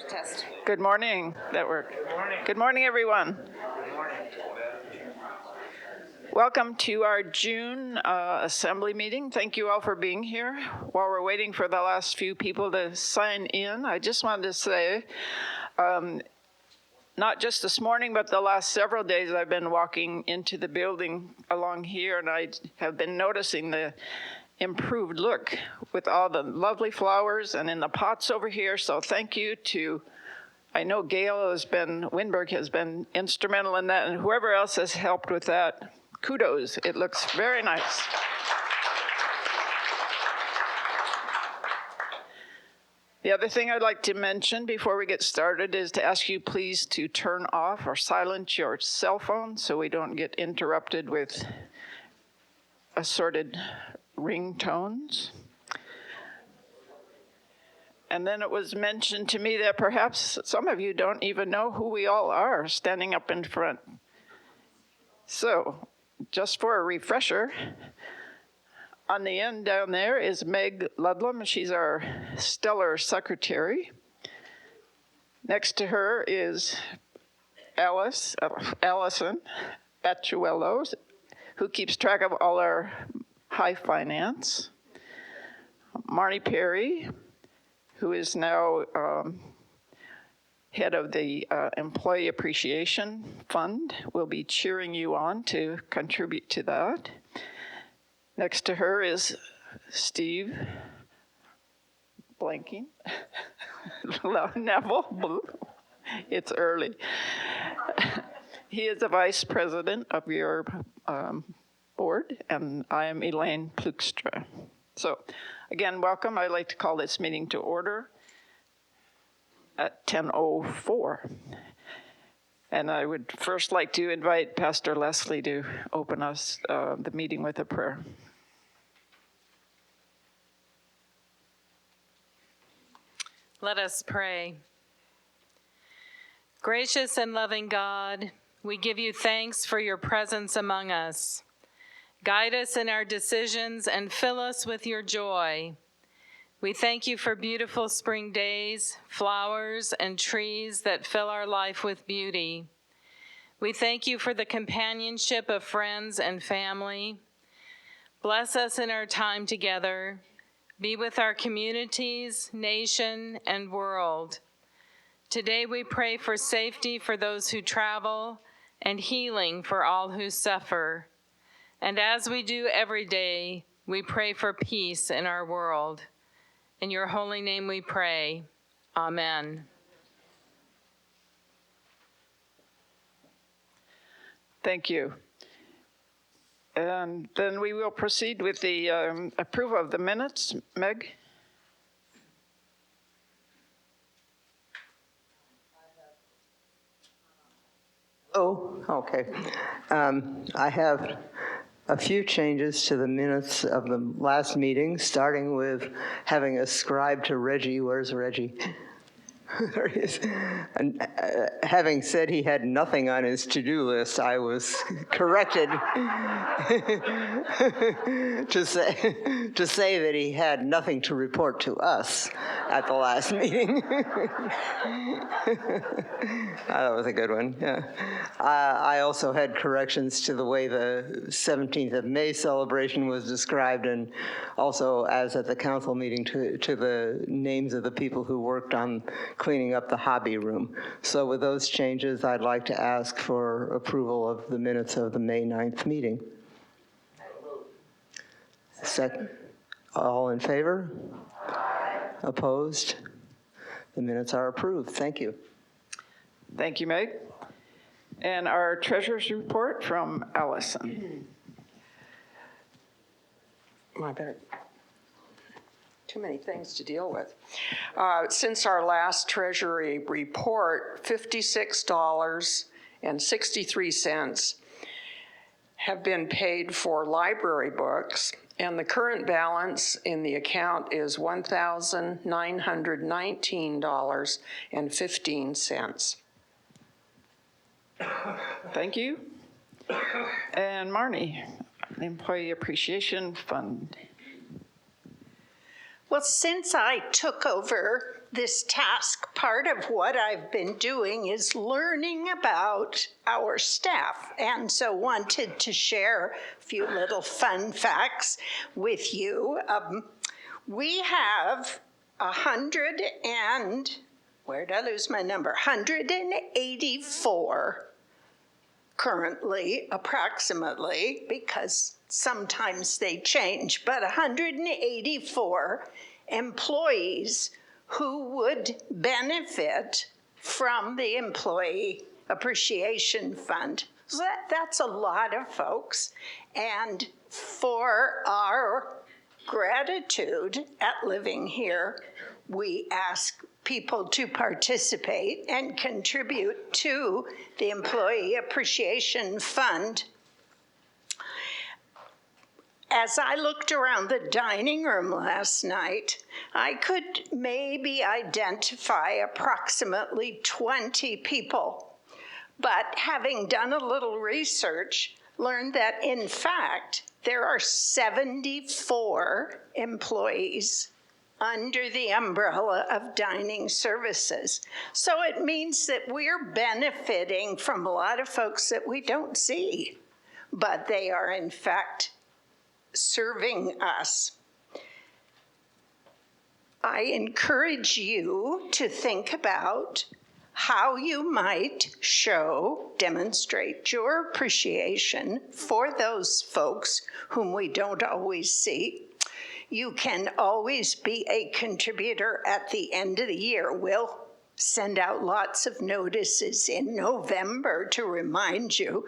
Test. Good morning. That worked. Good morning. Good morning, everyone. Good morning. Welcome to our June assembly meeting. Thank you all for being here. While we're waiting for the last few people to sign in, I just wanted to say, not just this morning, but the last several days I've been walking into the building along here, and I have been noticing the improved look with all the lovely flowers and in the pots over here. So thank you to, I know Gail Winberg has been instrumental in that, and whoever else has helped with that, kudos. It looks very nice. The other thing I'd like to mention before we get started is to ask you please to turn off or silence your cell phone so we don't get interrupted with assorted ringtones. And then it was mentioned to me that perhaps some of you don't even know who we all are standing up in front. So, just for a refresher, on the end down there is Meg Ludlam. She's our stellar secretary. Next to her is Allison Batuello, who keeps track of all our high finance. Marnie Perry, who is now head of the Employee Appreciation Fund, will be cheering you on to contribute to that. Next to her is Steve, blanking, Neville, it's early. He is the vice president of your board, and I am Elaine Plukstra. So, again, welcome. I'd like to call this meeting to order at 10:04. And I would first like to invite Pastor Leslie to open us the meeting with a prayer. Let us pray. Gracious and loving God, we give you thanks for your presence among us. Guide us in our decisions and fill us with your joy. We thank you for beautiful spring days, flowers, and trees that fill our life with beauty. We thank you for the companionship of friends and family. Bless us in our time together. Be with our communities, nation, and world. Today we pray for safety for those who travel and healing for all who suffer. And as we do every day, we pray for peace in our world. In your holy name we pray. Amen. Thank you. And then we will proceed with the approval of the minutes. Meg? Oh, okay. I have a few changes to the minutes of the last meeting, starting with having ascribed to Reggie. Where's Reggie? There he is. And having said he had nothing on his to-do list, I was corrected to say that he had nothing to report to us at the last meeting. That was a good one, yeah. I also had corrections to the way the 17th of May celebration was described, and also, as at the council meeting, to the names of the people who worked on cleaning up the hobby room. So with those changes, I'd like to ask for approval of the minutes of the May 9th meeting. Second. All in favor? Aye. Opposed? The minutes are approved. Thank you. Thank you, Meg. And our treasurer's report from Allison. My bad. Too many things to deal with. Since our last Treasury report, $56.63 have been paid for library books, and the current balance in the account is $1,919.15. Thank you. And Marnie, the Employee Appreciation Fund. Well, since I took over this task, part of what I've been doing is learning about our staff, and so wanted to share a few little fun facts with you. We have 184 currently, approximately, because sometimes they change, but 184 employees who would benefit from the Employee Appreciation Fund. So that's a lot of folks. And for our gratitude at living here, we ask people to participate and contribute to the Employee Appreciation Fund. As I looked around the dining room last night, I could maybe identify approximately 20 people. But having done a little research, learned that in fact, there are 74 employees under the umbrella of dining services. So it means that we're benefiting from a lot of folks that we don't see, but they are in fact serving us. I encourage you to think about how you might demonstrate your appreciation for those folks whom we don't always see. You can always be a contributor at the end of the year. We'll send out lots of notices in November to remind you.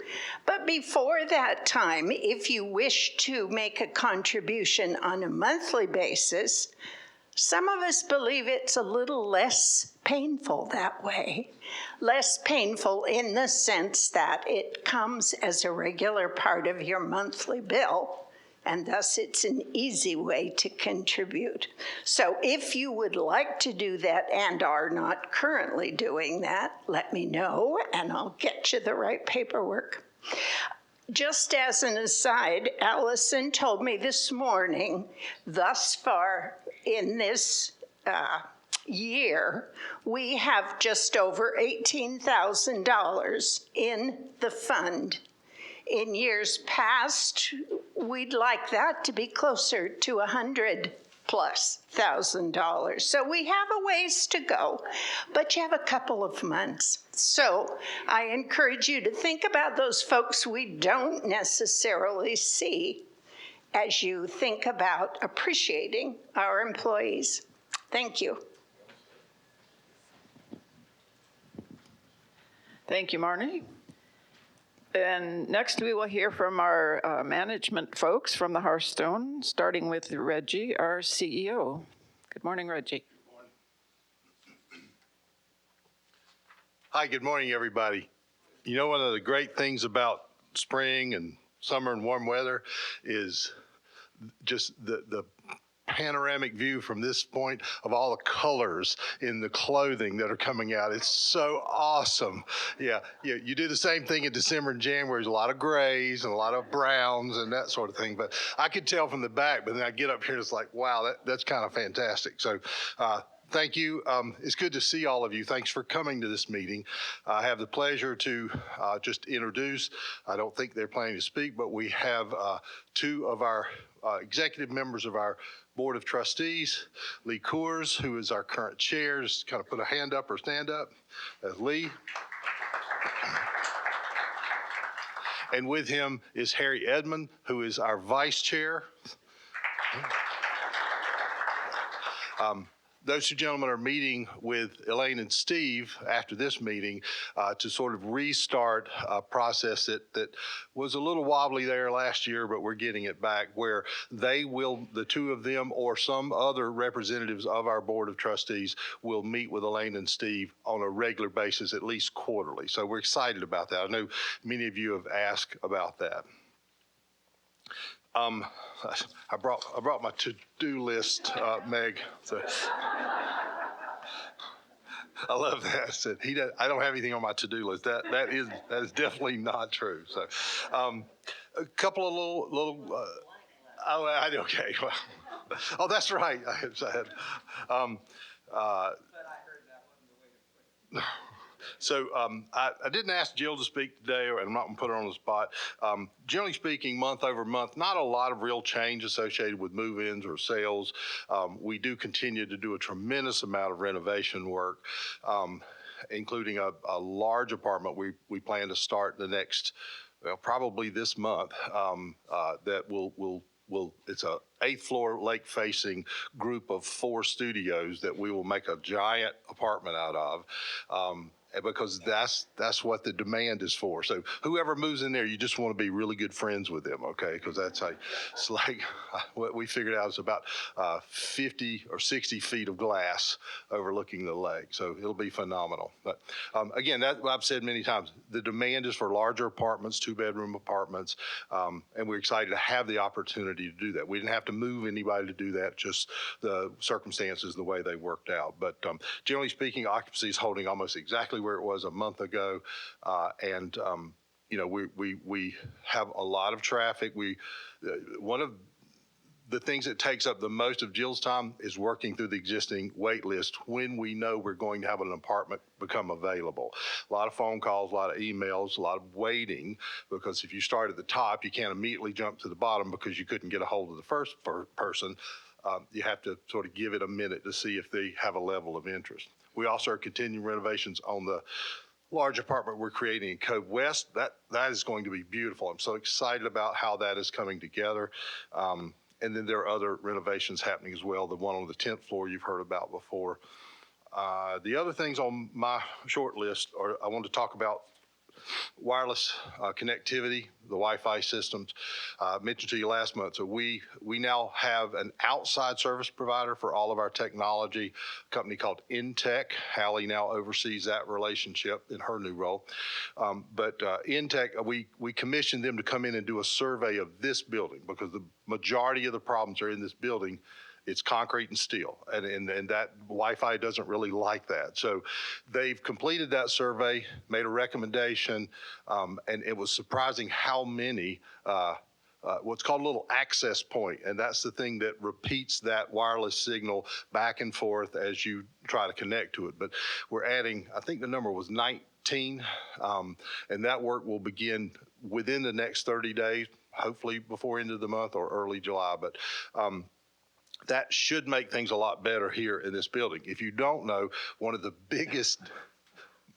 But before that time, if you wish to make a contribution on a monthly basis, some of us believe it's a little less painful that way. Less painful in the sense that it comes as a regular part of your monthly bill, and thus it's an easy way to contribute. So if you would like to do that and are not currently doing that, let me know and I'll get you the right paperwork. Just as an aside, Allison told me this morning, thus far in this year, we have just over $18,000 in the fund. In years past, we'd like that to be closer to $100,000+. So we have a ways to go, but you have a couple of months. So I encourage you to think about those folks we don't necessarily see as you think about appreciating our employees. Thank you. Thank you, Marnie. And next we will hear from our management folks from the Hearthstone, starting with Reggie, our CEO. Good morning, Reggie. Good morning. Hi, good morning, everybody. You know, one of the great things about spring and summer and warm weather is just the panoramic view from this point of all the colors in the clothing that are coming out. It's so awesome. Yeah, you do the same thing in December and January. There's a lot of grays and a lot of browns and that sort of thing. But I could tell from the back, but then I get up here and it's like, wow, that's kind of fantastic. So thank you. It's good to see all of you. Thanks for coming to this meeting. I have the pleasure to just introduce, I don't think they're planning to speak, but we have two of our executive members of our Board of Trustees, Lee Coors, who is our current chair. Just kind of put a hand up or stand up. That's Lee. And with him is Harry Edmond, who is our vice chair. Those two gentlemen are meeting with Elaine and Steve after this meeting to sort of restart a process that was a little wobbly there last year, but we're getting it back, where they will, the two of them or some other representatives of our Board of Trustees will meet with Elaine and Steve on a regular basis, at least quarterly. So we're excited about that. I know many of you have asked about that. I brought my to-do list, Meg. So. I love that. I said I don't have anything on my to-do list. That is definitely not true. So, a couple of little. Okay. Well, oh, that's right. I had. So I didn't ask Jill to speak today, and I'm not going to put her on the spot. Generally speaking, month over month, not a lot of real change associated with move-ins or sales. We do continue to do a tremendous amount of renovation work, including a large apartment we plan to start the next, well, probably this month, that will it's a 8th floor lake facing group of 4 studios that we will make a giant apartment out of. Because that's what the demand is for. So whoever moves in there, you just want to be really good friends with them, okay? Because that's how, it's like what we figured out is about 50 or 60 feet of glass overlooking the lake. So it'll be phenomenal. But again, that I've said many times, the demand is for larger apartments, 2-bedroom apartments, and we're excited to have the opportunity to do that. We didn't have to move anybody to do that, just the circumstances, the way they worked out. But generally speaking, occupancy is holding almost exactly where it was a month ago, and you know, we have a lot of traffic. One of the things that takes up the most of Jill's time is working through the existing wait list when we know we're going to have an apartment become available. A lot of phone calls, a lot of emails, a lot of waiting, because if you start at the top, you can't immediately jump to the bottom because you couldn't get a hold of the first person. You have to sort of give it a minute to see if they have a level of interest. We also are continuing renovations on the large apartment we're creating in Cove West. That is going to be beautiful. I'm so excited about how that is coming together. And then there are other renovations happening as well. The one on the 10th floor you've heard about before. The other things on my short list are I want to talk about wireless connectivity, the Wi-Fi systems. I mentioned to you last month, so we now have an outside service provider for all of our technology, a company called Intech. Hallie now oversees that relationship in her new role. But Intech, we commissioned them to come in and do a survey of this building because the majority of the problems are in this building. It's concrete and steel, and that Wi-Fi doesn't really like that. So they've completed that survey, made a recommendation, and it was surprising how many, what's called a little access point, and that's the thing that repeats that wireless signal back and forth as you try to connect to it. But we're adding, I think the number was 19, and that work will begin within the next 30 days, hopefully before end of the month or early July. But that should make things a lot better here in this building. If you don't know, one of the biggest,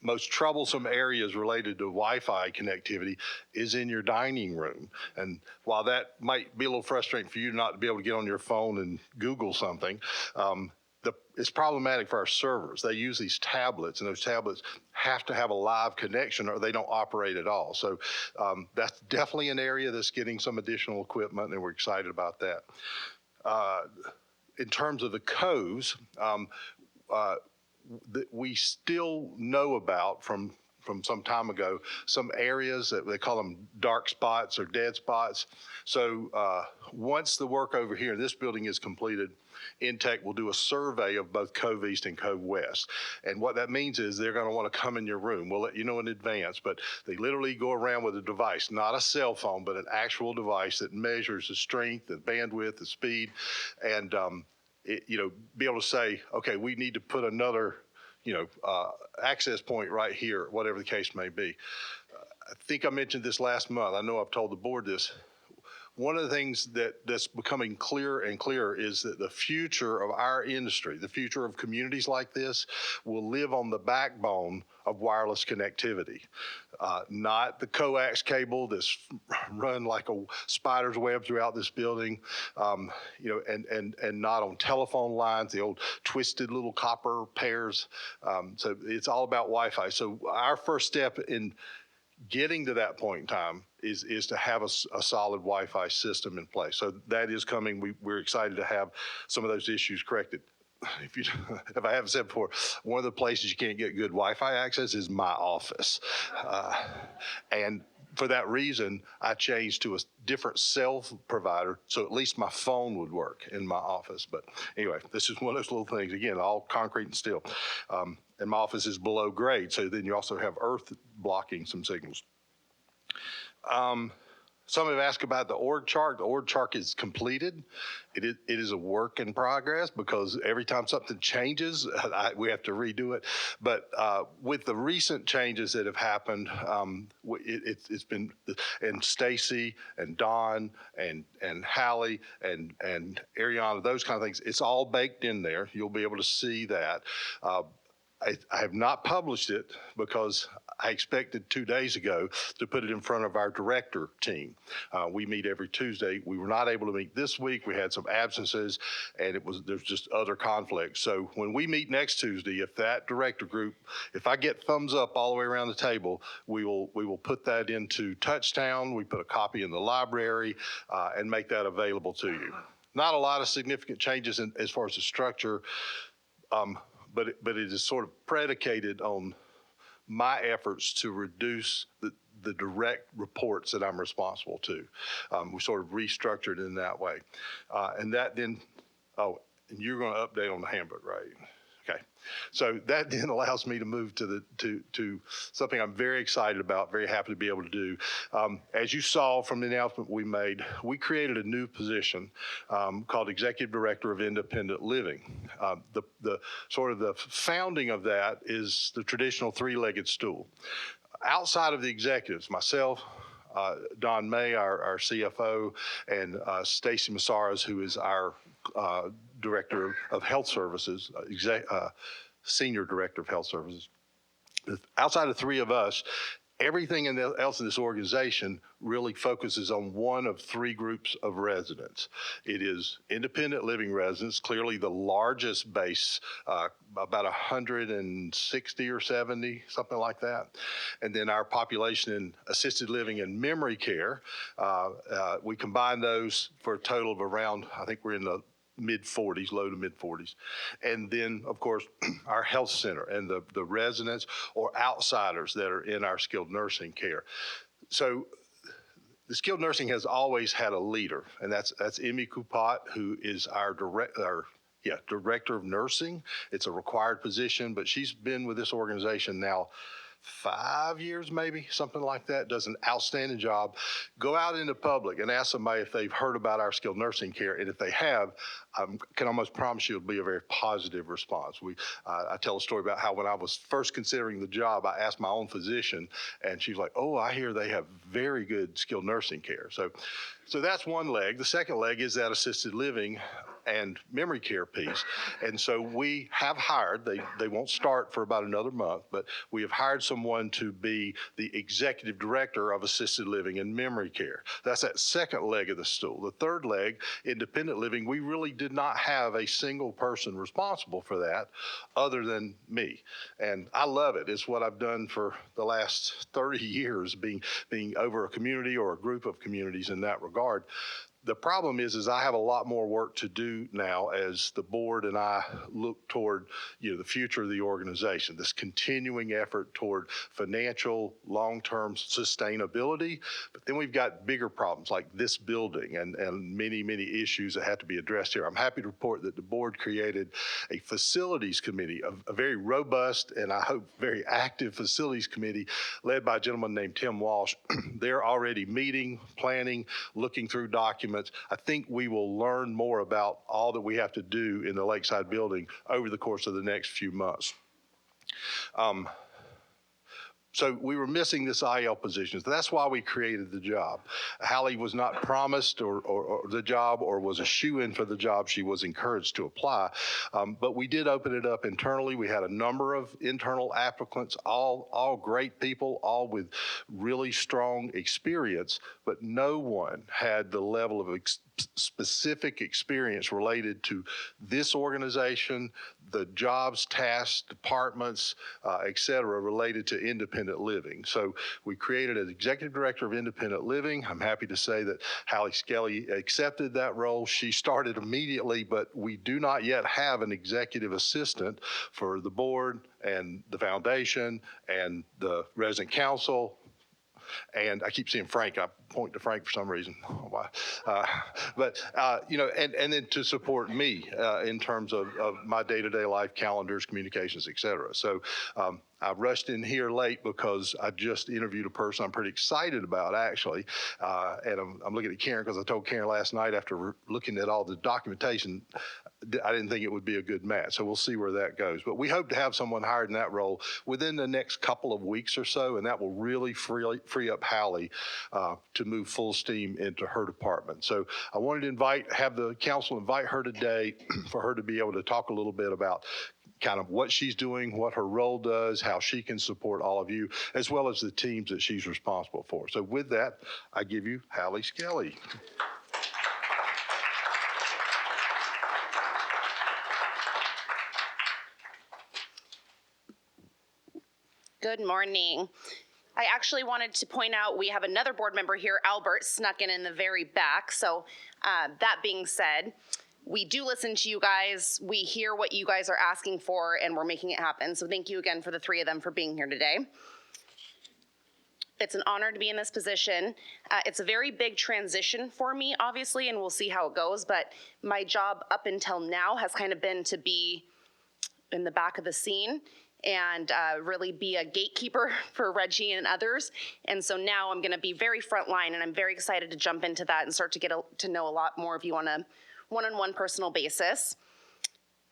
most troublesome areas related to Wi-Fi connectivity is in your dining room. And while that might be a little frustrating for you not to be able to get on your phone and Google something, it's problematic for our servers. They use these tablets, and those tablets have to have a live connection or they don't operate at all. So that's definitely an area that's getting some additional equipment, and we're excited about that. In terms of the coves, we still know about from some time ago, some areas that they call them dark spots or dead spots. So once the work over here in this building is completed, Intech will do a survey of both Cove East and Cove West. And what that means is they're going to want to come in your room. We'll let you know in advance, but they literally go around with a device, not a cell phone, but an actual device that measures the strength, the bandwidth, the speed, and be able to say, okay, we need to put another access point right here, whatever the case may be. I think I mentioned this last month. I know I've told the board this. One of the things that's becoming clearer and clearer is that the future of our industry, the future of communities like this, will live on the backbone of wireless connectivity. Not the coax cable that's run like a spider's web throughout this building, and not on telephone lines, the old twisted little copper pairs. So it's all about Wi-Fi. So our first step in getting to that point in time is to have a solid Wi-Fi system in place. So that is coming. We're excited to have some of those issues corrected. If I haven't said before, one of the places you can't get good Wi-Fi access is my office. And for that reason, I changed to a different cell provider, so at least my phone would work in my office. But anyway, this is one of those little things. Again, all concrete and steel. And my office is below grade, so then you also have earth blocking some signals. Some have asked about the org chart. The org chart is completed. It is a work in progress because every time something changes, we have to redo it. But with the recent changes that have happened, it's been, and Stacy and Dawn and Hallie and Ariana, those kind of things, it's all baked in there. You'll be able to see that. I have not published it because I expected 2 days ago to put it in front of our director team. We meet every Tuesday. We were not able to meet this week. We had some absences, and there's just other conflicts. So when we meet next Tuesday, if that director group, if I get thumbs up all the way around the table, we will put that into Touchtown. We put a copy in the library and make that available to you. Not a lot of significant changes as far as the structure. But it is sort of predicated on my efforts to reduce the direct reports that I'm responsible to. We sort of restructured in that way. And that then, and you're going to update on the handbook, right? Okay. So that then allows me to move to something I'm very excited about, very happy to be able to do. As you saw from the announcement we made, we created a new position called Executive Director of Independent Living. The sort of the founding of that is the traditional three-legged stool. Outside of the executives, myself, Don May, our CFO, and Stacy Massaras, who is our Director of Health Services, Senior Director of Health Services. Outside of three of us, everything else in this organization really focuses on one of three groups of residents. It is independent living residents, clearly the largest base, about 160 or 70, something like that. And then our population in assisted living and memory care, we combine those for a total of around, I think we're in the mid-40s, low to mid-40s. And then, of course, our health center and the residents or outsiders that are in our skilled nursing care. So the skilled nursing has always had a leader, and that's Emmy Kupat, who is our director of nursing. It's a required position, but she's been with this organization now 5 years, maybe, something like that, does an outstanding job. Go out into public and ask somebody if they've heard about our skilled nursing care, and if they have, I can almost promise you it'll be a very positive response. I tell a story about how when I was first considering the job, I asked my own physician, and she's like, "Oh, I hear they have very good skilled nursing care." So that's one leg. The second leg is that assisted living and memory care piece. And so we have hired, they won't start for about another month, but we have hired someone to be the executive director of assisted living and memory care. That's that second leg of the stool. The third leg, independent living, we really did not have a single person responsible for that other than me. And I love it. It's what I've done for the last 30 years, being over a community or a group of communities in that regard. The problem is I have a lot more work to do now as the board and I look toward, the future of the organization, this continuing effort toward financial long-term sustainability. But then we've got bigger problems like this building and many, many issues that have to be addressed here. I'm happy to report that the board created a facilities committee, a very robust and I hope very active facilities committee led by a gentleman named Tim Walsh. They're already meeting, planning, looking through documents. I think we will learn more about all that we have to do in the Lakeside building over the course of the next few months. So we were missing this IL position. So that's why we created the job. Hallie was not promised or the job or was a shoo-in for the job. She was encouraged to apply. But we did open it up internally. We had a number of internal applicants, all great people, all with really strong experience, but no one had the level of specific experience related to this organization, the jobs, tasks, departments, et cetera, related to independent living. So we created an executive director of independent living. I'm happy to say that Hallie Skelly accepted that role. She started immediately, but we do not yet have an executive assistant for the board and the foundation and the resident council. And I keep seeing Frank. I point to Frank for some reason. I don't know why. And then to support me in terms of my day-to-day life, calendars, communications, et cetera. So I rushed in here late because I just interviewed a person I'm pretty excited about, actually. And I'm looking at Karen because I told Karen last night after looking at all the documentation, I didn't think it would be a good match. So we'll see where that goes. But we hope to have someone hired in that role within the next couple of weeks or so, and that will really free up Hallie to move full steam into her department. So I wanted to have the council invite her today for her to be able to talk a little bit about kind of what she's doing, what her role does, how she can support all of you, as well as the teams that she's responsible for. So with that, I give you Hallie Skelly. Good morning. I actually wanted to point out we have another board member here, Albert, snuck in the very back. So that being said, we do listen to you guys. We hear what you guys are asking for, and we're making it happen. So thank you again for the three of them for being here today. It's an honor to be in this position. It's a very big transition for me, obviously, and we'll see how it goes. But my job up until now has kind of been to be in the back of the scene and really be a gatekeeper for Reggie and others. And so now I'm gonna be very frontline, and I'm very excited to jump into that and start to get to know a lot more of you on a one-on-one personal basis.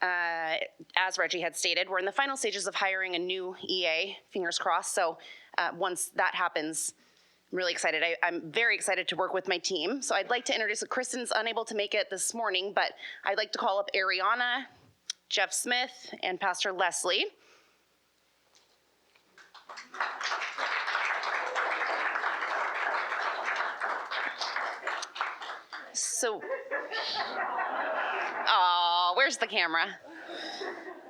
As Reggie had stated, we're in the final stages of hiring a new EA, fingers crossed. So once that happens, I'm really excited. I'm very excited to work with my team. So I'd like to introduce, Kristen's unable to make it this morning, but I'd like to call up Ariana, Jeff Smith, and Pastor Leslie. So, where's the camera?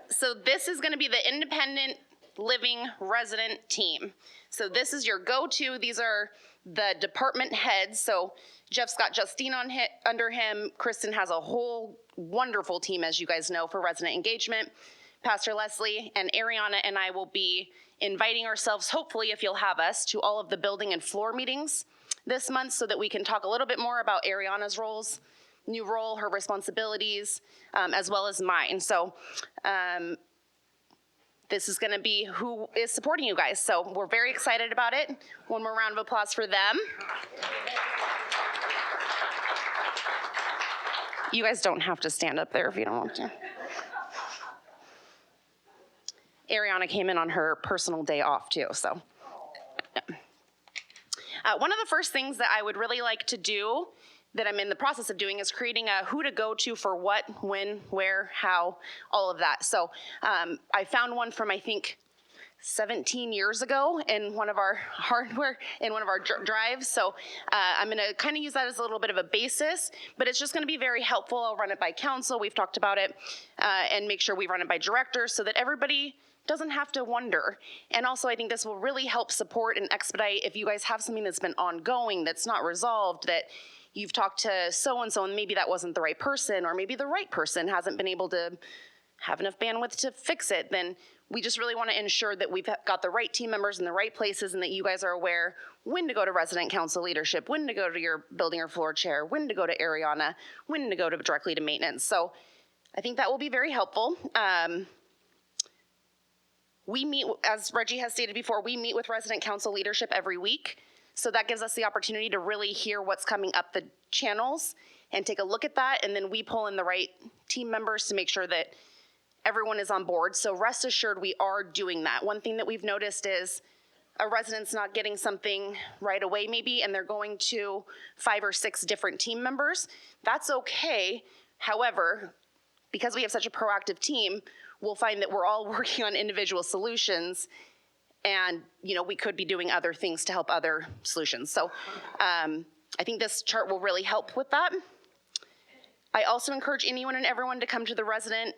So this is gonna be the independent living resident team. So this is your go-to. These are the department heads. So Jeff's got Justine under him. Kristen has a whole wonderful team, as you guys know, for resident engagement. Pastor Leslie and Ariana and I will be inviting ourselves, hopefully, if you'll have us, to all of the building and floor meetings this month so that we can talk a little bit more about Ariana's new role, her responsibilities, as well as mine. So this is gonna be who is supporting you guys. So we're very excited about it. One more round of applause for them. You guys don't have to stand up there if you don't want to. Ariana came in on her personal day off too, so. Yeah. One of the first things that I would really like to do, that I'm in the process of doing, is creating a who to go to for what, when, where, how, all of that. So I found one from, I think, 17 years ago in one of our drives. So I'm gonna kind of use that as a little bit of a basis, but it's just gonna be very helpful. I'll run it by council, we've talked about it, and make sure we run it by director so that everybody doesn't have to wonder. And also I think this will really help support and expedite if you guys have something that's been ongoing, that's not resolved, that you've talked to so-and-so and maybe that wasn't the right person, or maybe the right person hasn't been able to have enough bandwidth to fix it, then we just really want to ensure that we've got the right team members in the right places and that you guys are aware when to go to resident council leadership, when to go to your building or floor chair, when to go to Ariana, when to go to directly to maintenance. So I think that will be very helpful. We meet, as Reggie has stated before, we meet with resident council leadership every week. So that gives us the opportunity to really hear what's coming up the channels and take a look at that. And then we pull in the right team members to make sure that everyone is on board. So rest assured we are doing that. One thing that we've noticed is a resident's not getting something right away maybe, and they're going to 5 or 6 different team members. That's okay. However, because we have such a proactive team, we'll find that we're all working on individual solutions, and we could be doing other things to help other solutions. So I think this chart will really help with that. I also encourage anyone and everyone to come to the resident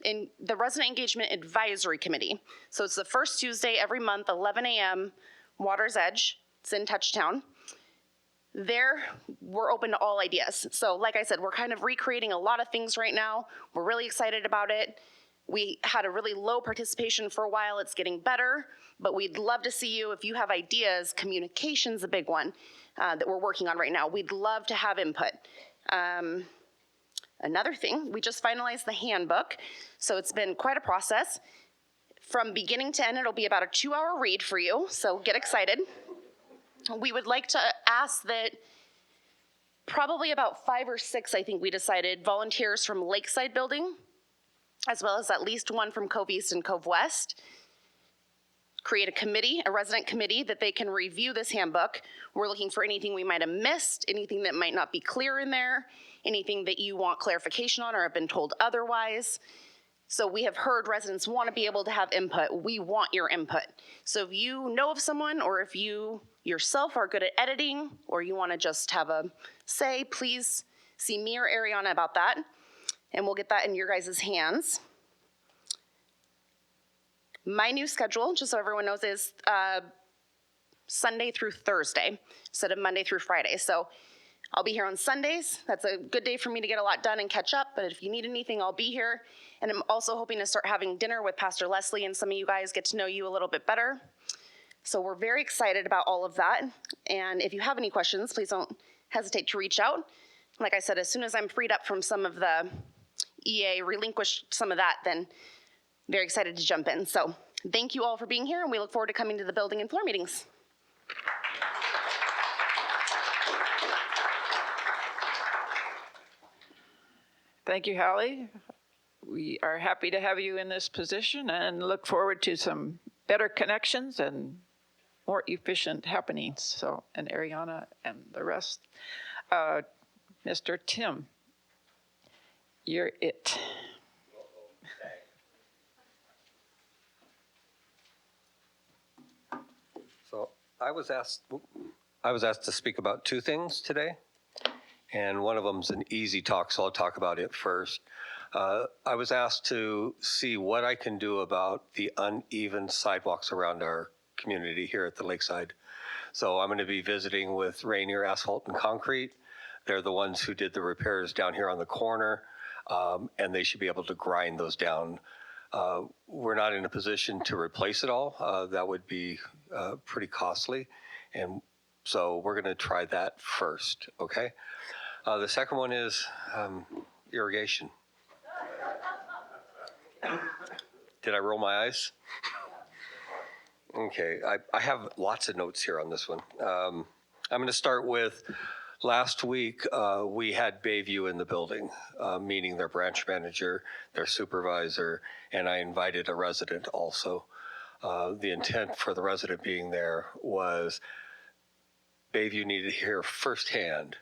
engagement advisory committee. So it's the first Tuesday every month, 11 a.m., Water's Edge. It's in Touchtown. There, we're open to all ideas. So like I said, we're kind of recreating a lot of things right now. We're really excited about it. We had a really low participation for a while. It's getting better, but we'd love to see you. If you have ideas, communication's a big one that we're working on right now. We'd love to have input. Another thing, we just finalized the handbook, so it's been quite a process. From beginning to end, it'll be about a 2-hour read for you, so get excited. We would like to ask that probably about 5 or 6, I think we decided, volunteers from Lakeside Building, as well as at least one from Cove East and Cove West. Create a committee, a resident committee, that they can review this handbook. We're looking for anything we might have missed, anything that might not be clear in there, anything that you want clarification on or have been told otherwise. So we have heard residents want to be able to have input. We want your input. So if you know of someone, or if you yourself are good at editing, or you want to just have a say, please see me or Ariana about that, and we'll get that in your guys' hands. My new schedule, just so everyone knows, is Sunday through Thursday instead of Monday through Friday. So I'll be here on Sundays. That's a good day for me to get a lot done and catch up, but if you need anything, I'll be here. And I'm also hoping to start having dinner with Pastor Leslie and some of you guys get to know you a little bit better. So we're very excited about all of that. And if you have any questions, please don't hesitate to reach out. Like I said, as soon as I'm freed up from some of the EA, relinquish some of that, then very excited to jump in. So thank you all for being here, and we look forward to coming to the building and floor meetings. Thank you, Hallie. We are happy to have you in this position and look forward to some better connections and more efficient happenings. So, and Ariana and the rest. Mr. Tim, you're it. So I was asked to speak about 2 things today, and one of them's an easy talk, so I'll talk about it first. I was asked to see what I can do about the uneven sidewalks around our community here at the Lakeside. So I'm going to be visiting with Rainier Asphalt and Concrete. They're the ones who did the repairs down here on the corner, and they should be able to grind those down. We're not in a position to replace it all. That would be pretty costly, and so we're going to try that first, okay? The second one is irrigation. Did I roll my eyes? Okay, I have lots of notes here on this one. I'm going to start with last week, we had Bayview in the building, meaning their branch manager, their supervisor, and I invited a resident also. The intent for the resident being there was Bayview needed to hear firsthand.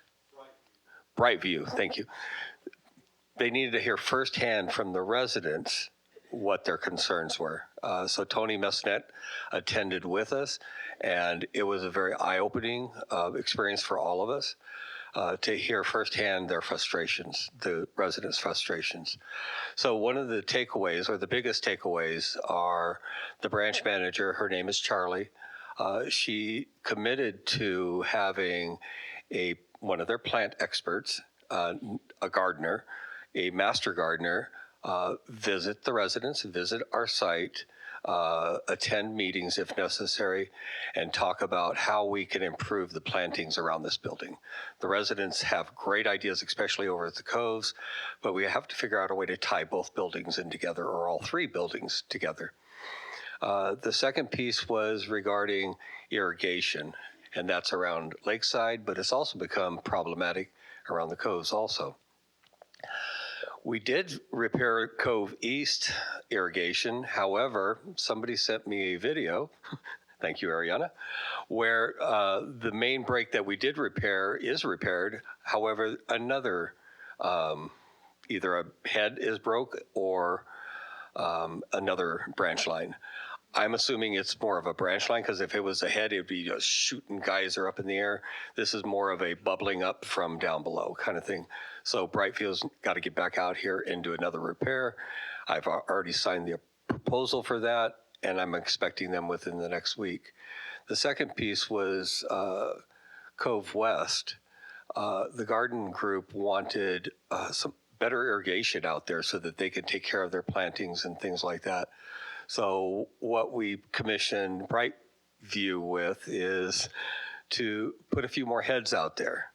Brightview, thank you. They needed to hear firsthand from the residents what their concerns were. So Tony Mesnet attended with us, and it was a very eye-opening experience for all of us to hear firsthand their frustrations, the residents' frustrations. So one of the takeaways, or the biggest takeaways, are the branch manager, her name is Charlie. She committed to having one of their plant experts, a gardener, a master gardener, visit the residents, visit our site, attend meetings if necessary, and talk about how we can improve the plantings around this building. The residents have great ideas, especially over at the Coves, but we have to figure out a way to tie both buildings in together, or all 3 buildings together. The second piece was regarding irrigation, and that's around Lakeside, but it's also become problematic around the Coves also. We did repair Cove East irrigation. However, somebody sent me a video, thank you, Ariana, where the main break that we did repair is repaired. However, another, either a head is broke or another branch line. I'm assuming it's more of a branch line, because if it was a head, it would be just shooting geyser up in the air. This is more of a bubbling up from down below kind of thing. So Brightfield's got to get back out here and do another repair. I've already signed the proposal for that, and I'm expecting them within the next week. The second piece was Cove West. The garden group wanted some better irrigation out there so that they can take care of their plantings and things like that. So what we commissioned Brightview with is to put a few more heads out there.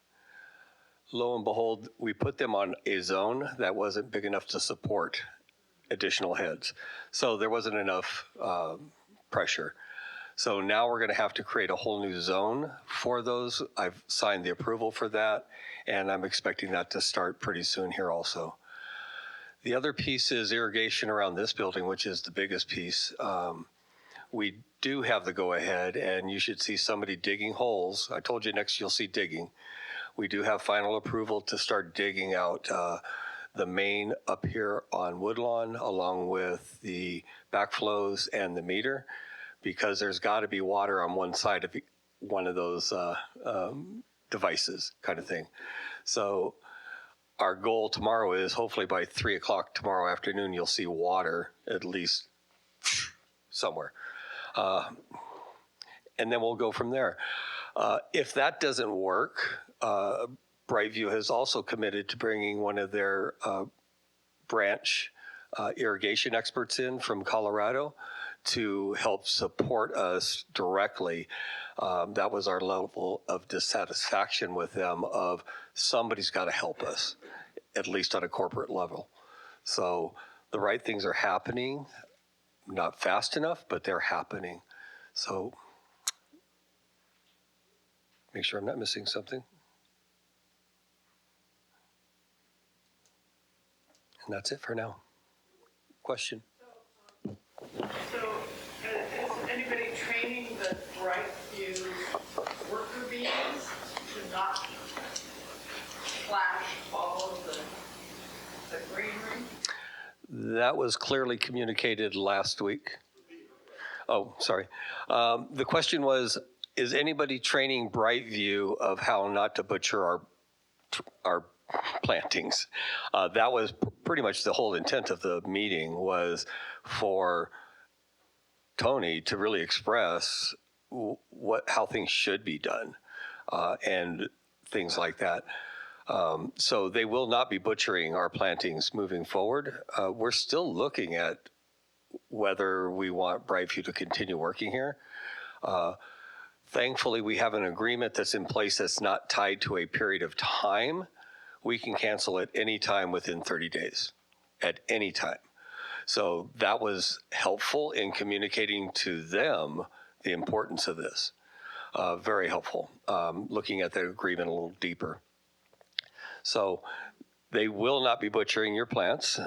Lo and behold, we put them on a zone that wasn't big enough to support additional heads. So there wasn't enough pressure. So now we're going to have to create a whole new zone for those. I've signed the approval for that, and I'm expecting that to start pretty soon here also. The other piece is irrigation around this building, which is the biggest piece. We do have the go-ahead, and you should see somebody digging holes. I told you next you'll see digging. We do have final approval to start digging out the main up here on Woodlawn, along with the backflows and the meter, because there's got to be water on one side of one of those devices kind of thing. So our goal tomorrow is hopefully by 3 o'clock tomorrow afternoon, you'll see water at least somewhere. And then we'll go from there. If that doesn't work, Brightview has also committed to bringing one of their branch irrigation experts in from Colorado to help support us directly. That was our level of dissatisfaction with them of somebody's got to help us, at least on a corporate level. So the right things are happening, not fast enough, but they're happening. So make sure I'm not missing something. And that's it for now. Question? So, is anybody training the Brightview worker bees to not flash all of the greenery? That was clearly communicated last week. Oh, sorry. The question was, is anybody training Brightview of how not to butcher our plantings? That was pretty much the whole intent of the meeting, was for Tony to really express how things should be done and things like that. So they will not be butchering our plantings moving forward. We're still looking at whether we want Brightview to continue working here. Thankfully, we have an agreement that's in place that's not tied to a period of time. We can cancel at any time within 30 days, at any time. So that was helpful in communicating to them the importance of this. Very helpful, looking at the agreement a little deeper. So they will not be butchering your plants.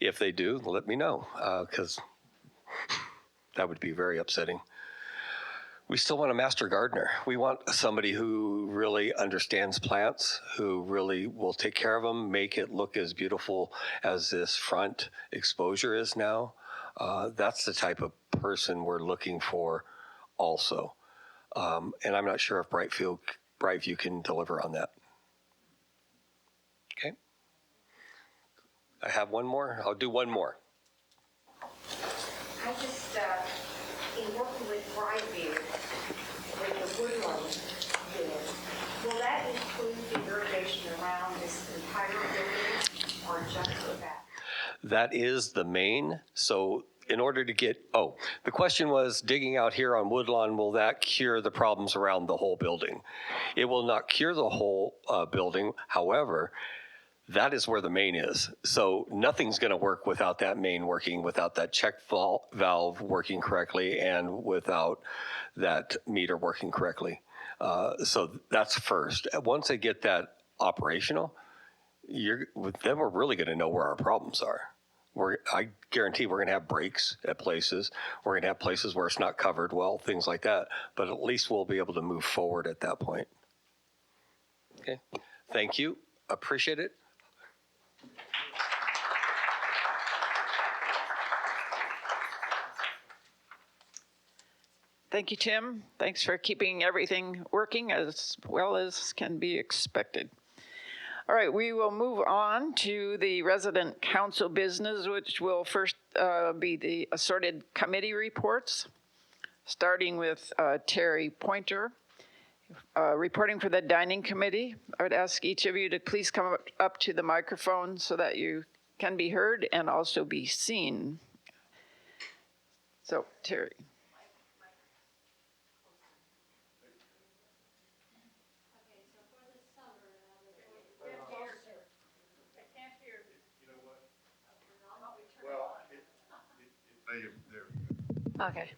If they do, let me know, because that would be very upsetting. We still want a master gardener. We want somebody who really understands plants, who really will take care of them, make it look as beautiful as this front exposure is now. That's the type of person we're looking for also. And I'm not sure if Brightview can deliver on that. Okay. I have one more. I'll do one more. I just, in working with Brightview, with the Woodland unit, will that include the irrigation around this entire building or just for that? That is the main. So in order to get, the question was digging out here on Woodlawn, will that cure the problems around the whole building? It will not cure the whole building. However, that is where the main is. So nothing's going to work without that main working, without that check valve working correctly, and without that meter working correctly. So that's first. Once they get that operational, then we're really going to know where our problems are. I guarantee we're going to have breaks at places. We're going to have places where it's not covered well, things like that. But at least we'll be able to move forward at that point. Okay. Thank you. Appreciate it. Thank you, Tim. Thanks for keeping everything working as well as can be expected. All right, we will move on to the resident council business, which will first be the assorted committee reports, starting with Terry Pointer. reporting for the dining committee. I would ask each of you to please come up to the microphone so that you can be heard and also be seen. So, Terry. Okay.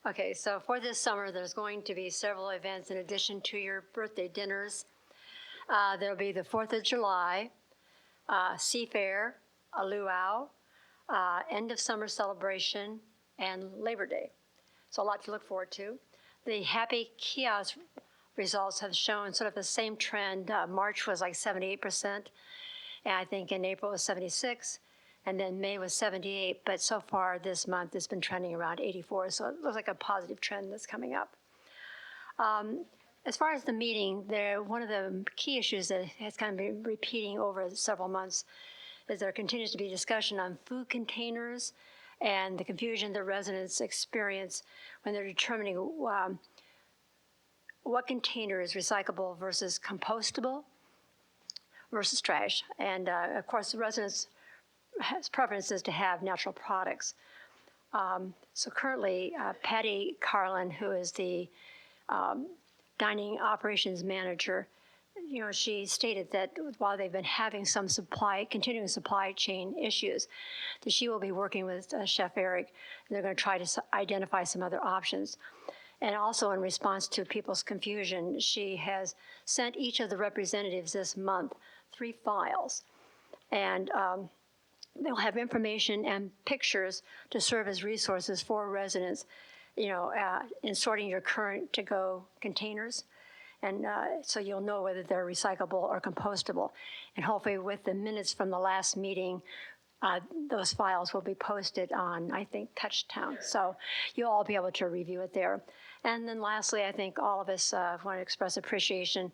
Okay, so for this summer, there's going to be several events in addition to your birthday dinners. There'll be the 4th of July, Seafair, a luau, end of summer celebration, and Labor Day. So a lot to look forward to. The Happy Kiosk results have shown sort of the same trend. March was like 78%, and I think in April it was 76%. And then May was 78, but so far this month it's been trending around 84, so it looks like a positive trend that's coming up. As far as the meeting, one of the key issues that has kind of been repeating over several months is there continues to be discussion on food containers and the confusion that residents experience when they're determining what container is recyclable versus compostable versus trash. And of course, the residents' preference is to have natural products. So currently, Patty Carlin, who is the dining operations manager, she stated that while they've been having some continuing supply chain issues, that she will be working with Chef Eric, and they're going to try to identify some other options. And also in response to people's confusion, she has sent each of the representatives this month 3 files. And they'll have information and pictures to serve as resources for residents, in sorting your current to-go containers. And so you'll know whether they're recyclable or compostable. And hopefully with the minutes from the last meeting, those files will be posted on, I think, Touchtown. So you'll all be able to review it there. And then lastly, I think all of us want to express appreciation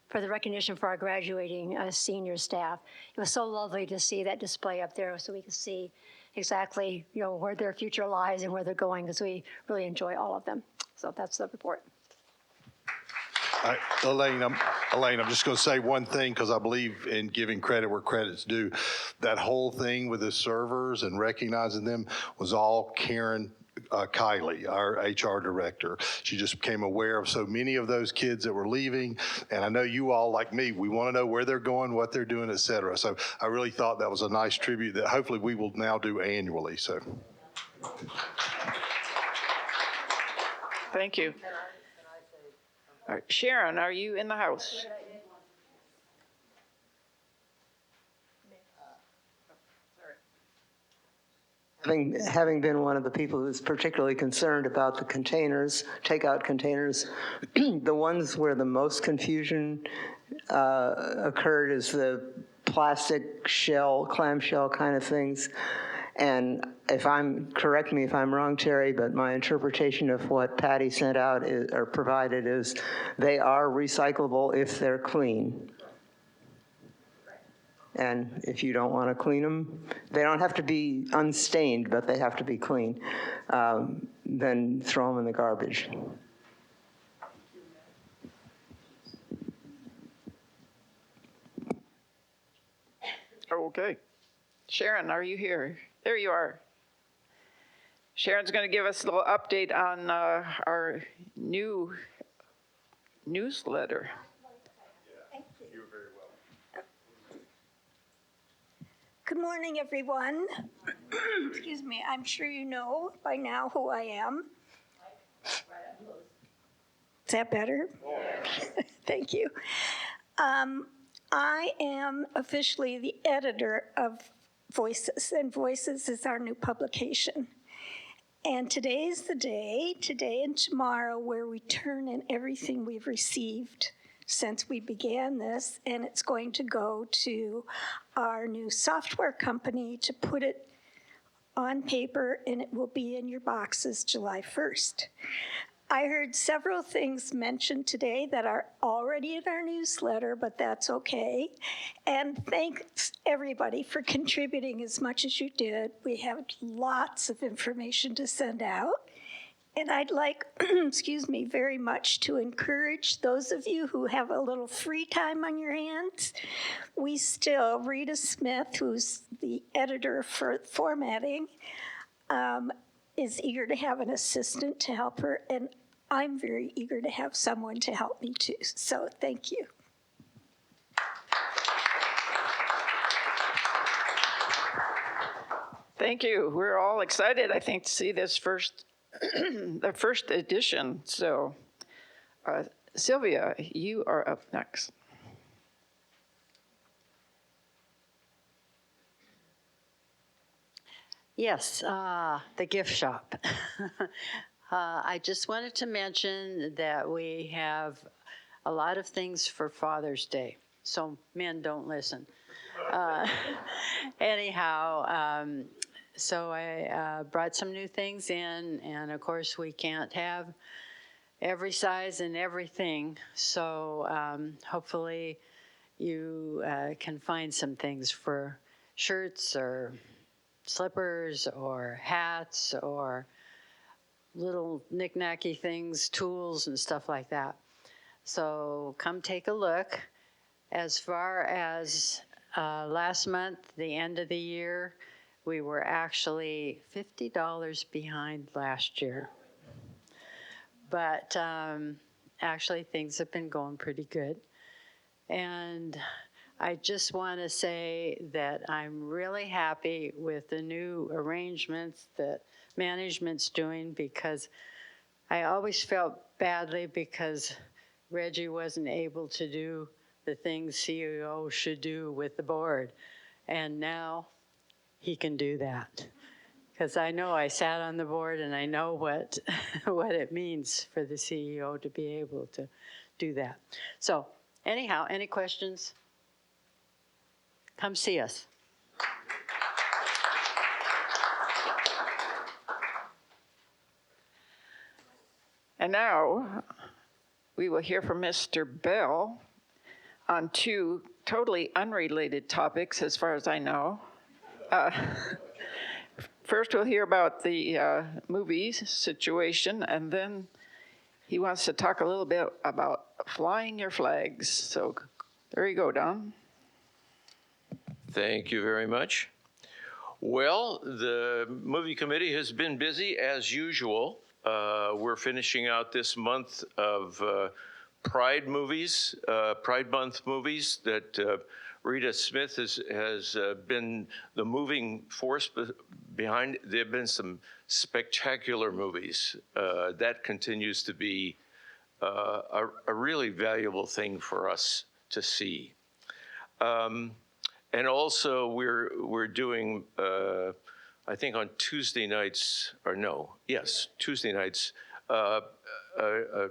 for the recognition for our graduating senior staff. It was so lovely to see that display up there so we can see exactly where their future lies and where they're going, because we really enjoy all of them. So that's the report. Elaine, I'm just going to say one thing because I believe in giving credit where credit's due. That whole thing with the servers and recognizing them was all Karen Kiley, our HR director. She just became aware of so many of those kids that were leaving. And I know you all, like me, we want to know where they're going, what they're doing, et cetera. So I really thought that was a nice tribute that hopefully we will now do annually. So. Thank you. All right, Sharon, are you in the house? Having been one of the people who's particularly concerned about the containers, takeout containers, the ones where the most confusion occurred is the plastic shell, clamshell kind of things. And correct me if I'm wrong, Terry, but my interpretation of what Patty sent out or provided is they are recyclable if they're clean. And if you don't want to clean them, they don't have to be unstained, but they have to be clean. Then throw them in the garbage. Okay. Sharon, are you here? There you are. Sharon's going to give us a little update on our new newsletter. Good morning, everyone. Excuse me, I'm sure you know by now who I am. Is that better? Thank you. I am officially the editor of Voices, and Voices is our new publication. And today's the day, today and tomorrow, where we turn in everything we've received since we began this, and it's going to go to our new software company to put it on paper, and it will be in your boxes July 1st. I heard several things mentioned today that are already in our newsletter, but that's okay. And thanks everybody for contributing as much as you did. We have lots of information to send out. And I'd like, excuse me, very much to encourage those of you who have a little free time on your hands. Rita Smith, who's the editor for formatting, is eager to have an assistant to help her, and I'm very eager to have someone to help me too. So thank you. Thank you. We're all excited, I think, to see this the first edition. So, Sylvia, you are up next. Yes, the gift shop. I just wanted to mention that we have a lot of things for Father's Day, so men don't listen. Anyhow, so I brought some new things in, and of course we can't have every size and everything, so hopefully you can find some things for shirts or slippers or hats or little knick-knacky things, tools and stuff like that. So come take a look. As far as last month, the end of the year, we were actually $50 behind last year. But actually things have been going pretty good. And I just want to say that I'm really happy with the new arrangements that management's doing, because I always felt badly because Reggie wasn't able to do the things CEO should do with the board. And now he can do that. Because I know I sat on the board and I know what it means for the CEO to be able to do that. So anyhow, any questions? Come see us. And now we will hear from Mr. Bell on two totally unrelated topics, as far as I know. First, we'll hear about the movies situation, and then he wants to talk a little bit about flying your flags. So there you go, Don. Thank you very much. Well, the movie committee has been busy as usual. We're finishing out this month of Pride movies, Pride Month movies that Rita Smith has been the moving force behind. There have been some spectacular movies. That continues to be a really valuable thing for us to see. And also we're doing, I think on Tuesday nights, Tuesday nights, a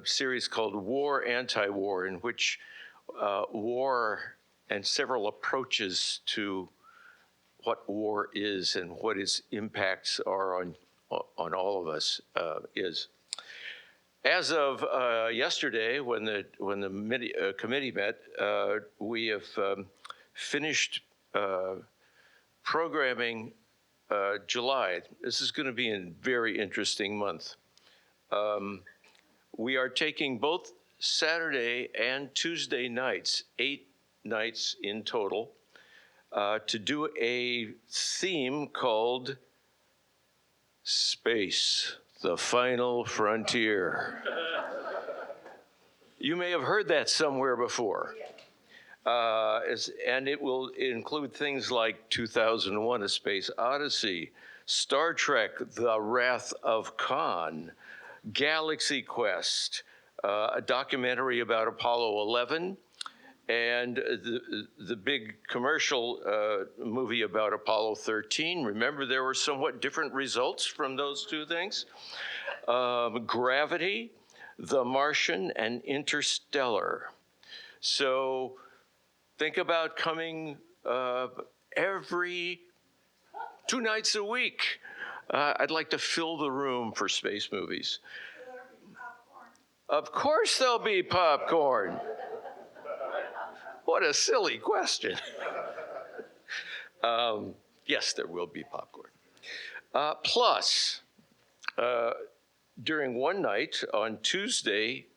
series called War, Anti-War, in which war and several approaches to what war is and what its impacts are on all of us is. As of yesterday, when the committee met, we have finished programming July. This is going to be a very interesting month. We are taking both Saturday and Tuesday nights, 8 nights in total, to do a theme called Space, the Final Frontier. You may have heard that somewhere before. And it will include things like 2001: A Space Odyssey, Star Trek: The Wrath of Khan, Galaxy Quest, a documentary about Apollo 11, and the big commercial movie about Apollo 13. Remember, there were somewhat different results from those two things. Gravity, The Martian, and Interstellar. So think about coming every 2 nights a week. I'd like to fill the room for space movies. Of course there'll be popcorn. What a silly question. Yes, there will be popcorn. Plus, during one night on Tuesday,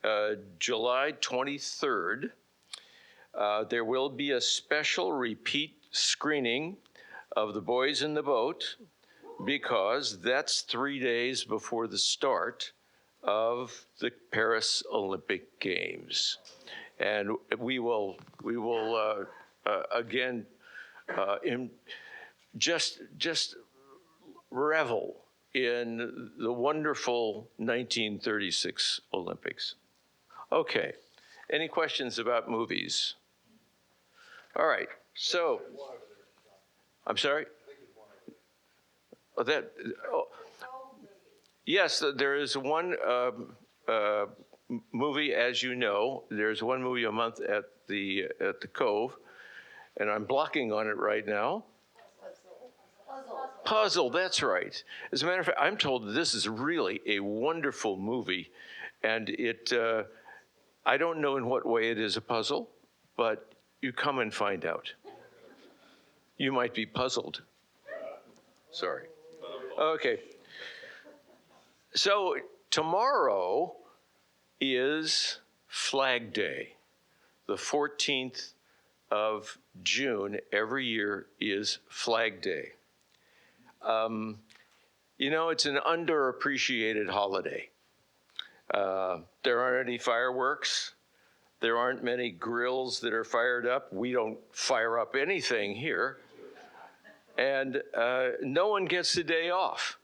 July 23rd, there will be a special repeat screening of The Boys in the Boat, because that's 3 days before the start of the Paris Olympic Games. And we will again, just revel in the wonderful 1936 Olympics. Okay, any questions about movies? All right, so, I'm sorry? Yes, there is one movie, as you know. There's one movie a month at the Cove, and I'm blocking on it right now. Puzzle, that's right. As a matter of fact, I'm told this is really a wonderful movie, and I don't know in what way it is a puzzle, but you come and find out. You might be puzzled. Sorry. Okay. So tomorrow is Flag Day. The 14th of June every year is Flag Day. You know, it's an underappreciated holiday. There aren't any fireworks. There aren't many grills that are fired up. We don't fire up anything here. And no one gets the day off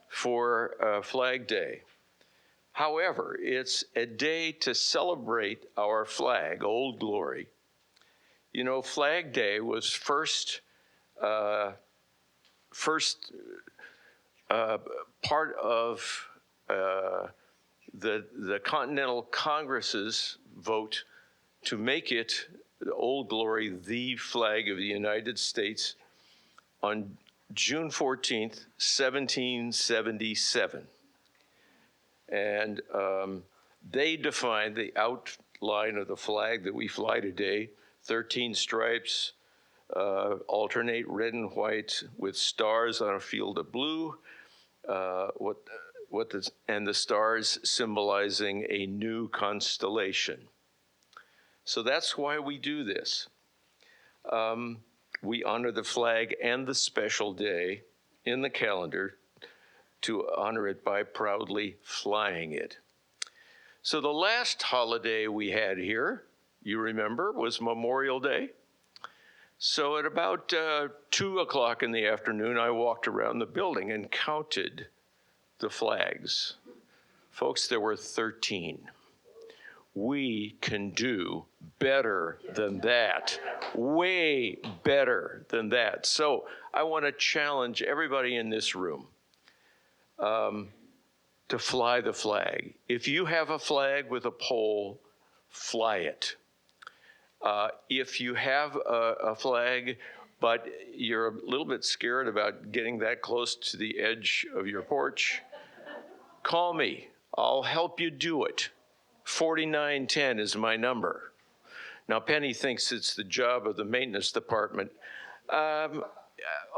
for Flag Day. However, it's a day to celebrate our flag, Old Glory. You know, Flag Day was first part of the Continental Congress's vote to make it, the Old Glory, the flag of the United States on June 14th, 1777. And they defined the outline of the flag that we fly today, 13 stripes, alternate red and white with stars on a field of blue, and the stars symbolizing a new constellation. So that's why we do this. We honor the flag and the special day in the calendar to honor it by proudly flying it. So the last holiday we had here, you remember, was Memorial Day. So at about 2 o'clock in the afternoon, I walked around the building and counted the flags. Folks, there were 13. We can do better than that, way better than that. So I want to challenge everybody in this room to fly the flag. If you have a flag with a pole, fly it. If you have a flag, but you're a little bit scared about getting that close to the edge of your porch, call me. I'll help you do it. 4910 is my number. Now, Penny thinks it's the job of the maintenance department.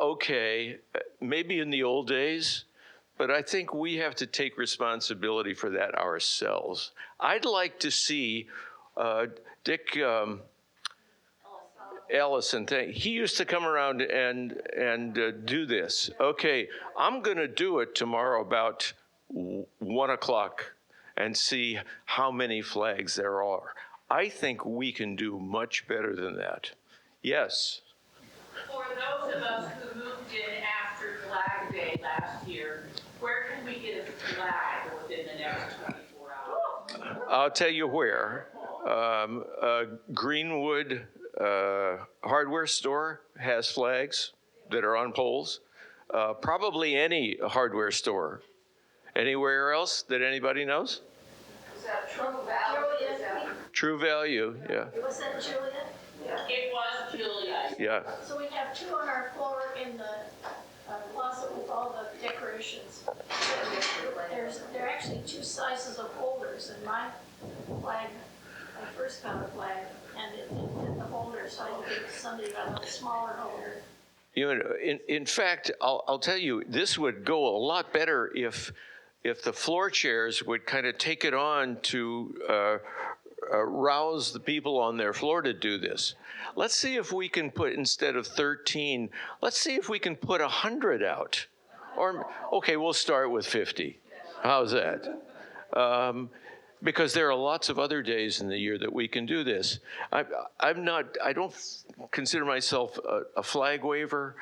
Okay, maybe in the old days, but I think we have to take responsibility for that ourselves. I'd like to see Dick Ellison, he used to come around and do this. Okay, I'm going to do it tomorrow about 1 o'clock and see how many flags there are. I think we can do much better than that. Yes? For those of us who moved in after Flag Day last year, where can we get a flag within the next 24 hours? I'll tell you where. Greenwood hardware store has flags that are on poles. Probably any hardware store. Anywhere else that anybody knows? Is that True Value? True Value, yeah. Was that Julia? Yeah. It was Julia. Yeah. So we have 2 on our floor in the closet with all the decorations. There are actually 2 sizes of holders, and my flag, I first found a flag, and it didn't fit the holder, so I gave somebody a smaller holder. You know, in fact, I'll tell you, this would go a lot better if if the floor chairs would kind of take it on to rouse the people on their floor to do this. Let's see if we can put, instead of 13, let's see if we can put 100 out. Or, okay, we'll start with 50. How's that? Because there are lots of other days in the year that we can do this. I don't consider myself a flag waver.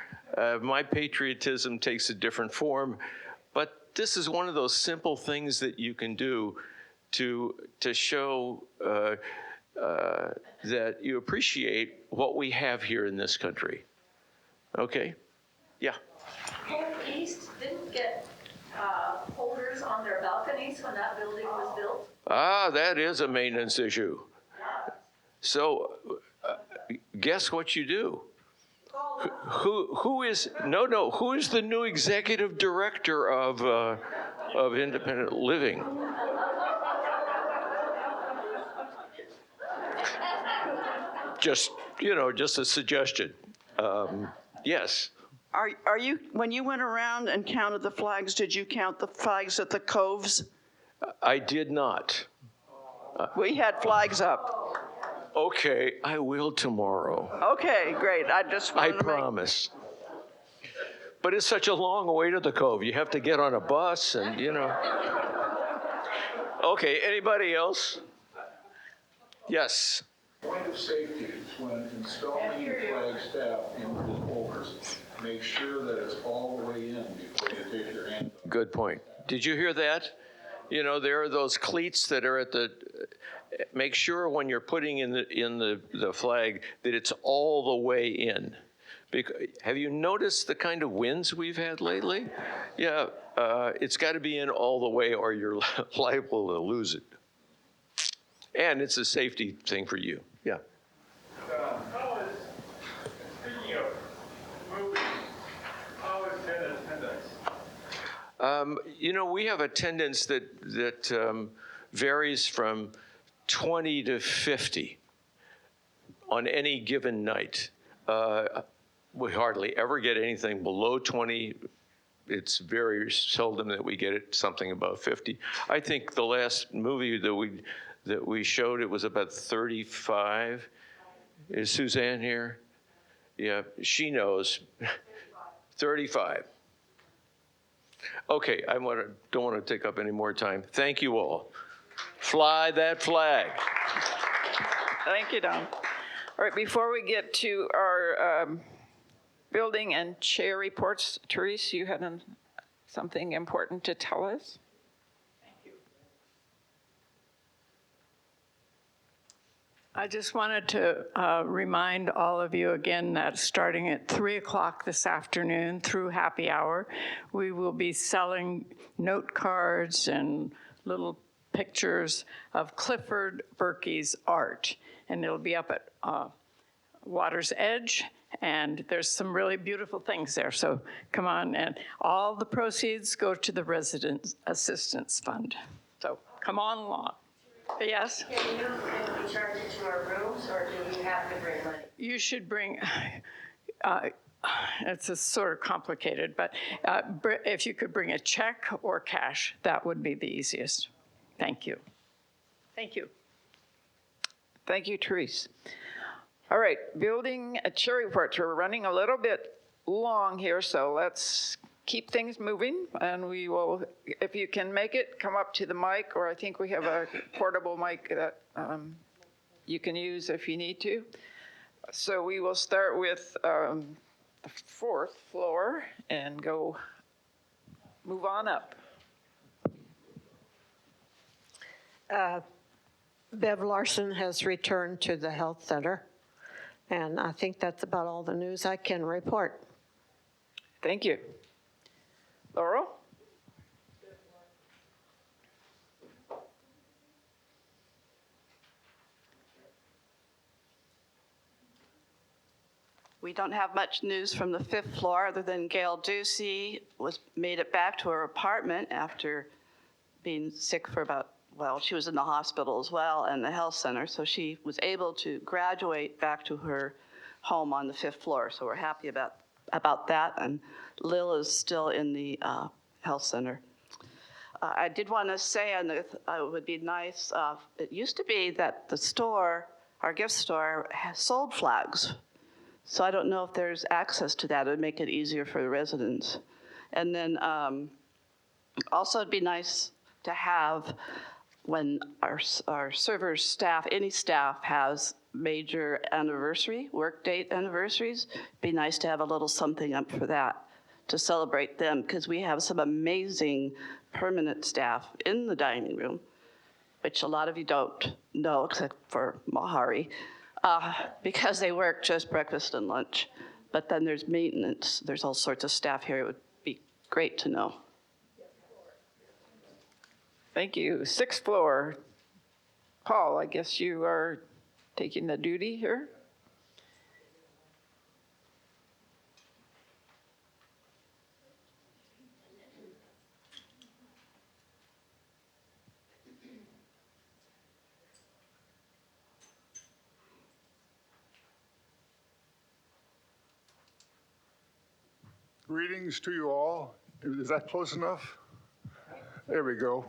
My patriotism takes a different form, but this is one of those simple things that you can do to show that you appreciate what we have here in this country. Okay? Yeah. Home East didn't get holders on their balconies when that building was built. Ah, that is a maintenance issue. So, guess what you do? Who is the new executive director of independent living? Just a suggestion. Yes. Are you, when you went around and counted the flags, did you count the flags at the coves? I did not. We had flags up. Okay, I will tomorrow. Okay, great. I promise. But it's such a long way to the cove. You have to get on a bus and, Okay, anybody else? Yes. Point of safety is when installing the flag staff into the holders, make sure that it's all the way in before you take your hand off. Good point. Did you hear that? There are those cleats that are at the. Make sure when you're putting in the flag that it's all the way in. Have you noticed the kind of winds we've had lately? Yeah, it's got to be in all the way, or you're liable to lose it. And it's a safety thing for you. Yeah. Speaking of movies, how is attendance? We have attendance that varies from 20 to 50 on any given night. We hardly ever get anything below 20. It's very seldom that we get something above 50. I think the last movie that we showed, it was about 35. Is Suzanne here? Yeah, she knows. 35. Okay, don't want to take up any more time. Thank you all. Fly that flag. Thank you, Don. All right, before we get to our building and chair reports, Therese, you had something important to tell us? I just wanted to remind all of you again that starting at 3 o'clock this afternoon through happy hour, we will be selling note cards and little pictures of Clifford Berkey's art. And it'll be up at Water's Edge, and there's some really beautiful things there. So come on, and all the proceeds go to the Resident Assistance Fund. So come on along. Yes? Can we charge it to our rooms, or do we have to bring money? You should bring, it's a sort of complicated, but if you could bring a check or cash, that would be the easiest. Thank you. Thank you. Thank you, Therese. All right, building chair reports. We're running a little bit long here, so let's keep things moving, and we will, if you can make it, come up to the mic, or I think we have a portable mic that you can use if you need to. So we will start with the 4th floor and move on up. Bev Larson has returned to the health center, and I think that's about all the news I can report. Thank you. Laurel? We don't have much news from the 5th floor other than Gail Ducey made it back to her apartment after being sick for she was in the hospital as well and the health center, so she was able to graduate back to her home on the 5th floor. So we're happy about that, and Lil is still in the health center. I did want to say, and it would be nice, it used to be that the store, our gift store, sold flags. So I don't know if there's access to that. It would make it easier for the residents. And then also it'd be nice to have, when our servers staff, any staff has major anniversary, work date anniversaries, it'd be nice to have a little something up for that to celebrate them, because we have some amazing permanent staff in the dining room, which a lot of you don't know except for Mahari, because they work just breakfast and lunch. But then there's maintenance. There's all sorts of staff here. It would be great to know. Thank you. 6th floor. Paul, I guess you are taking the duty here. Greetings to you all. Is that close enough? There we go.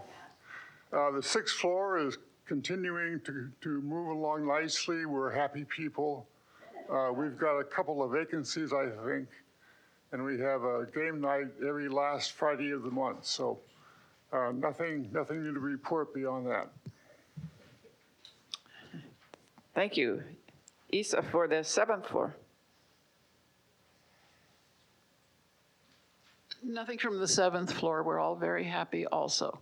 The 6th floor is continuing to move along nicely. We're happy people. We've got a couple of vacancies, I think, and we have a game night every last Friday of the month. So nothing new to report beyond that. Thank you. Isa for the 7th floor. Nothing from the 7th floor. We're all very happy also.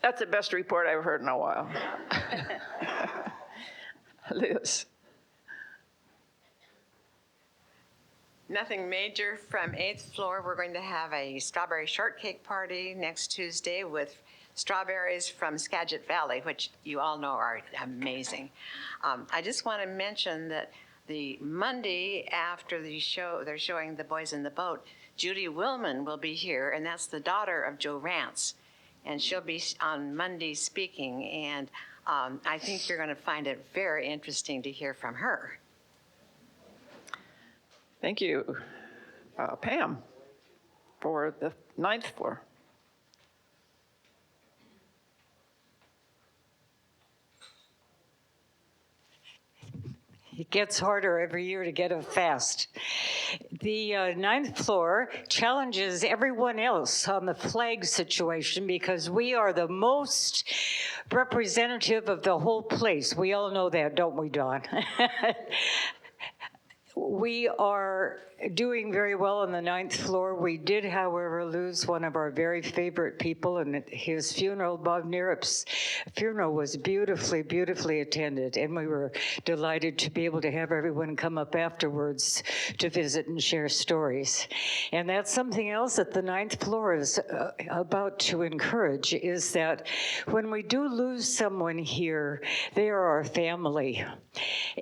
That's the best report I've heard in a while. Liz. Nothing major from 8th floor. We're going to have a strawberry shortcake party next Tuesday with strawberries from Skagit Valley, which you all know are amazing. I just want to mention that the Monday after the show, they're showing The Boys in the Boat, Judy Willman will be here, and that's the daughter of Joe Rance. And she'll be on Monday speaking, and I think you're going to find it very interesting to hear from her. Thank you. Pam for the 9th floor. It gets harder every year to get it fast. The 9th floor challenges everyone else on the flag situation because we are the most representative of the whole place. We all know that, don't we, Dawn? We are doing very well on the 9th floor. We did, however, lose one of our very favorite people, and his funeral, Bob Nierup's funeral, was beautifully, beautifully attended, and we were delighted to be able to have everyone come up afterwards to visit and share stories. And that's something else that the 9th floor is about to encourage, is that when we do lose someone here, they are our family.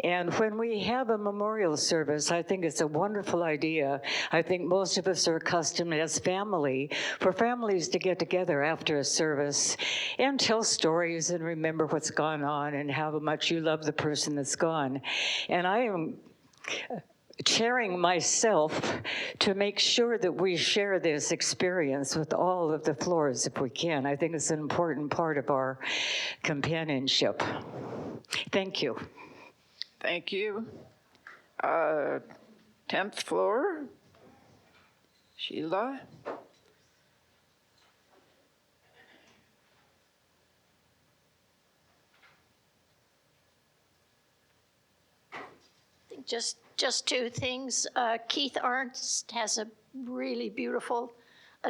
And when we have a memorial service, I think it's a wonderful idea. I think most of us are accustomed as family for families to get together after a service and tell stories and remember what's gone on and how much you love the person that's gone. And I am chairing myself to make sure that we share this experience with all of the floors if we can. I think it's an important part of our companionship. Thank you. Thank you. 10th floor, Sheila. Just two things. Keith Arnst has a really beautiful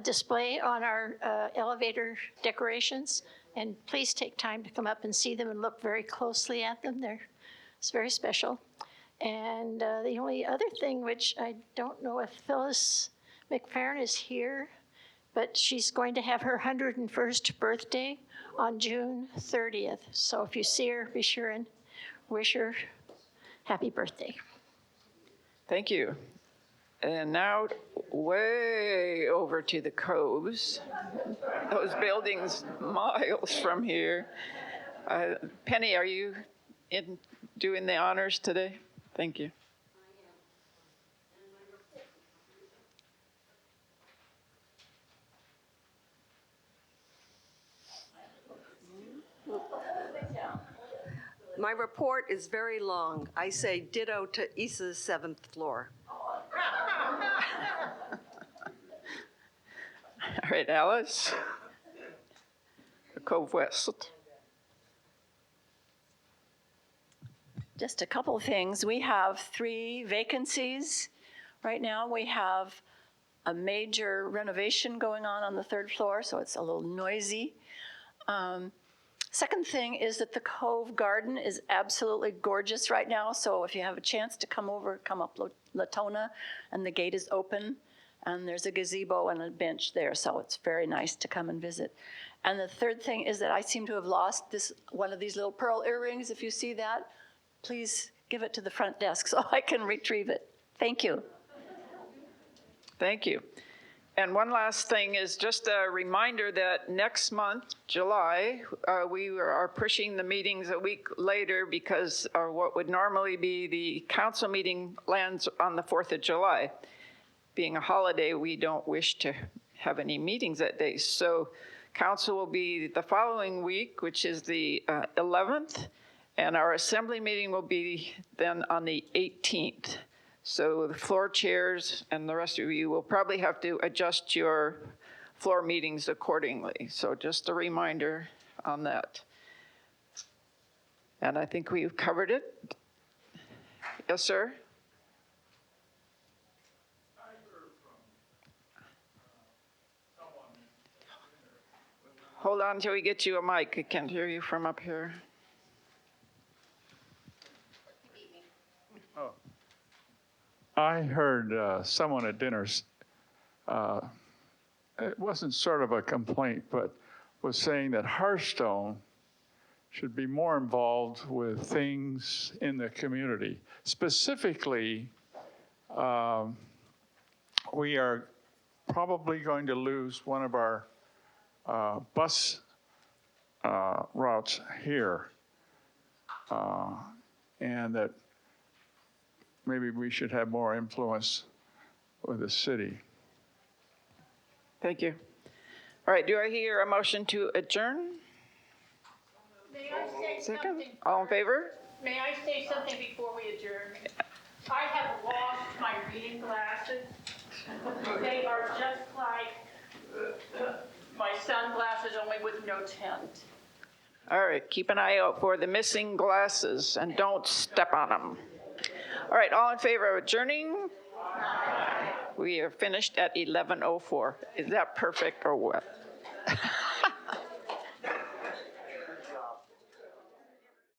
display on our elevator decorations, and please take time to come up and see them and look very closely at them. It's very special. And the only other thing, which I don't know if Phyllis McFerrin is here, but she's going to have her 101st birthday on June 30th. So if you see her, be sure and wish her happy birthday. Thank you. And now way over to the coves, those buildings miles from here. Penny, are you in doing the honors today? Thank you. My report is very long. I say ditto to Isa's 7th floor. All right, Alice. Cove West. Just a couple of things. We have 3 vacancies right now. We have a major renovation going on the 3rd floor, so it's a little noisy. Second thing is that the Cove Garden is absolutely gorgeous right now, so if you have a chance to come over, come up Latona, and the gate is open, and there's a gazebo and a bench there, so it's very nice to come and visit. And the third thing is that I seem to have lost one of these little pearl earrings. If you see that, please give it to the front desk so I can retrieve it. Thank you. Thank you. And one last thing is just a reminder that next month, July, we are pushing the meetings a week later because what would normally be the council meeting lands on the 4th of July. Being a holiday, we don't wish to have any meetings that day. So council will be the following week, which is the 11th, and our assembly meeting will be then on the 18th. So the floor chairs and the rest of you will probably have to adjust your floor meetings accordingly. So just a reminder on that. And I think we've covered it. Yes, sir? Hold on until we get you a mic. I can't hear you from up here. I heard someone at dinners, it wasn't sort of a complaint, but was saying that Hearthstone should be more involved with things in the community. Specifically, we are probably going to lose one of our bus routes here, and that maybe we should have more influence with the city. Thank you. All right, do I hear a motion to adjourn? May I say something? All in favor? May I say something before we adjourn? I have lost my reading glasses. They are just like my sunglasses, only with no tint. All right, keep an eye out for the missing glasses and don't step on them. All right, all in favor of adjourning? Aye. We are finished at 11:04. Is that perfect or what?